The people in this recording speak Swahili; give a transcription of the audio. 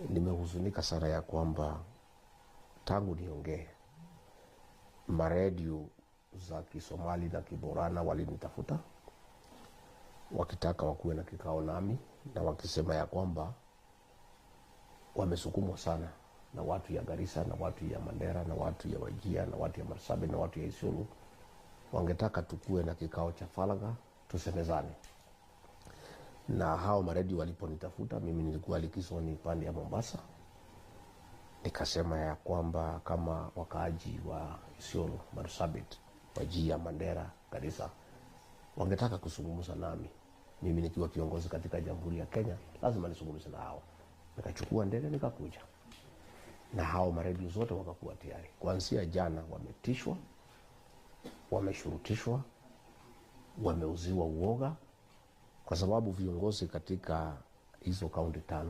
Nimehuzunika sana ya kwamba tangu niongee maredio za Kisomali na Kiborana walinitafuta wakitaka wakuwe na kikao nami, na wakisema ya kwamba wamesukumwa sana na watu ya Garissa na watu ya Mandera na watu ya Wajir na watu ya Marsabit na watu ya Isiolo, wangetaka tukue na kikao cha faragha tusemezane. Na hao maredio waliponitafuta, mimi nilikuwa likizoni pande ya Mombasa, nikasema ya kwamba kama wakaaji wa Isiolo, Marsabit, Wajir, Mandera, Garissa wangetaka kuzungumza nami, mimi nikiwa kiongozi katika Jamhuri ya Kenya, lazima nizungumze na hao. Nikachukua ndege nikakuja, na hao maredio zote wakakuwa tayari. Kuanzia jana wametishwa, wameshurutishwa, wameuziwa uoga, kwa sababu viongozi katika hizo kaunti 5